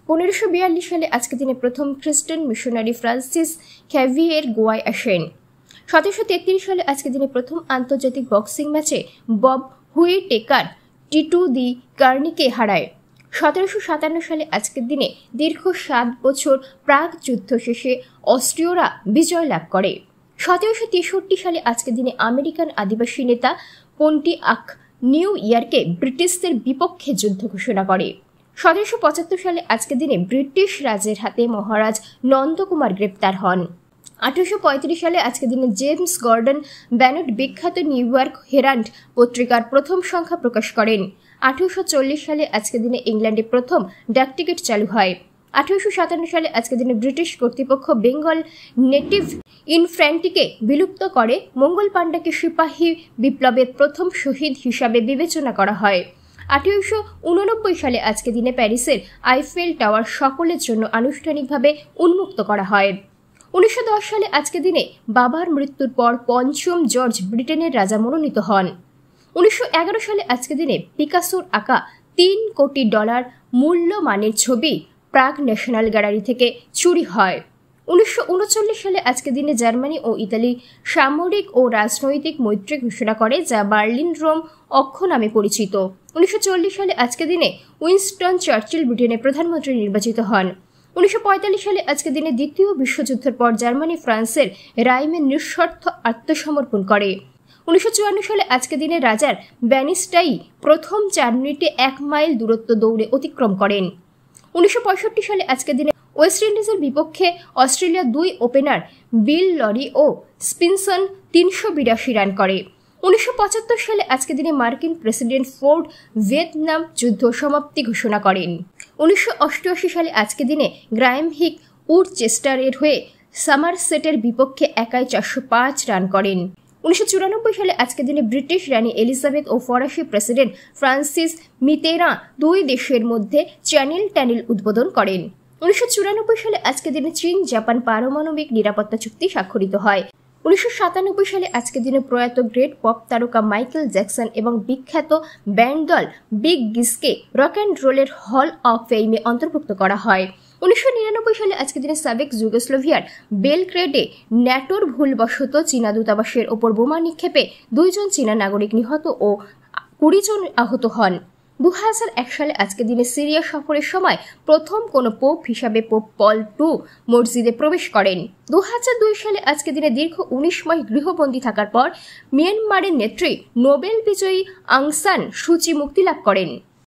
1542 সালে আজকের দিনে প্রথম খ্রিস্টান মিশনারি ফ্রান্সিস ক্যাভিয়ের গোয়ায় আসেন। 1733 সালে আজকের দিনে প্রথম আন্তর্জাতিক বক্সিং ম্যাচে বব হুইটেকার টিটু দি কার্নিকে হারায়। 1757 সালে আজকের দিনে দীর্ঘ 7 বছর প্রাগ যুদ্ধ শেষে অস্ট্রীয়রা বিজয় লাভ করে। 1763 সালে আজকের দিনে আমেরিকান আদিবাসী নেতা পন্টিআক নিউ ইয়র্কে ব্রিটিশদের বিপক্ষে যুদ্ধ ঘোষণা করে। 1775 সালে আজকের দিনে ব্রিটিশ রাজের হাতে মহারাজ নন্দকুমার গ্রেপ্তার হন। 1835 সালে আজকের দিনে জেমস গর্ডন ব্যানট বিখ্যাত নিউ ইয়র্ক হেরাল্ড পত্রিকার প্রথম সংখ্যা প্রকাশ করেন। 1840 সালে আজকের দিনে ইংল্যান্ডে প্রথম ডাকটিকিট চালু হয়। 1857 সালে আজকের দিনে ব্রিটিশ কর্তৃপক্ষ বেঙ্গল নেটিভ ইনফ্যান্ট্রিকে বিলুপ্ত করে মঙ্গল পাণ্ডাকে সিপাহী বিপ্লবের প্রথম শহীদ হিসাবে বিবেচনা করা হয়। 1889 সালে আজকের দিনে প্যারিসের আইফেল টাওয়ার সকলের জন্য আনুষ্ঠানিকভাবে উন্মুক্ত করা হয়। 1910 সালে আজকের দিনে বাবার মৃত্যুর পর পঞ্চম জর্জ ব্রিটেনের রাজা মনোনীত হন। 1911 সালে আজকের দিনে পিকাসোর আঁকা $3 কোটি মূল্যমানের ছবি প্রাগ ন্যাশনাল গ্যালারি থেকে চুরি হয়। 1939 সালে আজকের দিনে জার্মানি ও ইতালি সামরিক ও রাজনৈতিক মৈত্রী ঘোষণা করে, যা বার্লিন রোম অক্ষ নামে পরিচিত। 1940 সালে আজকের দিনে উইনস্টন চার্চিল ব্রিটেনের প্রধানমন্ত্রী নির্বাচিত হন। 1945 সালে আজকের দিনে দ্বিতীয় বিশ্বযুদ্ধের পর জার্মানি ফ্রান্সের রাইমে নিঃশর্ত আত্মসমর্পণ করে। 1954 সালে আজকের দিনে রাজার ব্যানিস্টাই প্রথম 4 মিনিটে 1 মাইল দূরত্ব দৌড়ে অতিক্রম করেন। 1965 সালে আজকের দিনে ওয়েস্ট ইন্ডিজের বিপক্ষে অস্ট্রেলিয়ার 2 ওপেনার বিল লরি ও স্পিনসন 382 রান করে। 1975 সালে আজকের দিনে মার্কিন প্রেসিডেন্ট ফোর্ড ভিয়েতনাম যুদ্ধ সমাপ্তি ঘোষণা করেন। 1988 সালে আজকের দিনে গ্রায়াম হিক উরচেস্টারের হয়ে সমারসেটের বিপক্ষে একাই 405 রান করেন। 1994 সালে আজকের দিনে ব্রিটিশ রানী এলিজাবেথ ও ফরাসি প্রেসিডেন্ট ফ্রান্সিস মিতেরাঁ 2 দেশের মধ্যে চ্যানেল টানেল উদ্বোধন করেন। 1994 সালে আজকের দিনে চীন জাপান পারমাণবিক নিরাপত্তা চুক্তি স্বাক্ষরিত হয়। 1997 সালে আজকের দিনে প্রয়াত গ্রেট পপ তারকা মাইকেল জ্যাকসন এবং বিখ্যাত ব্যান্ড দল বিগ গিসকে রক অ্যান্ড রোলের হল অফ ফেমে অন্তর্ভুক্ত করা হয়। 1999 সালে আজকের দিনে সাবেক যুগোস্লোভিয়ার বেলগ্রেডে ন্যাটোর ভুলবশত চীনা দূতাবাসের ওপর বোমা নিক্ষেপে 2 জন চীনা নাগরিক নিহত ও 20 জন আহত হন। 2001 সালে আজকের দিনে সিরিয়া সফরের সময় প্রথম কোন পোপ হিসাবে পোপ পল II মসজিদে প্রবেশ করেন। 2002 সালে আজকের দিনে দীর্ঘ 19 মাস গৃহবন্দী থাকার পর মিয়ানমারের নেত্রী নোবেল বিজয়ী আং সান সু চি মুক্তি লাভ করেন।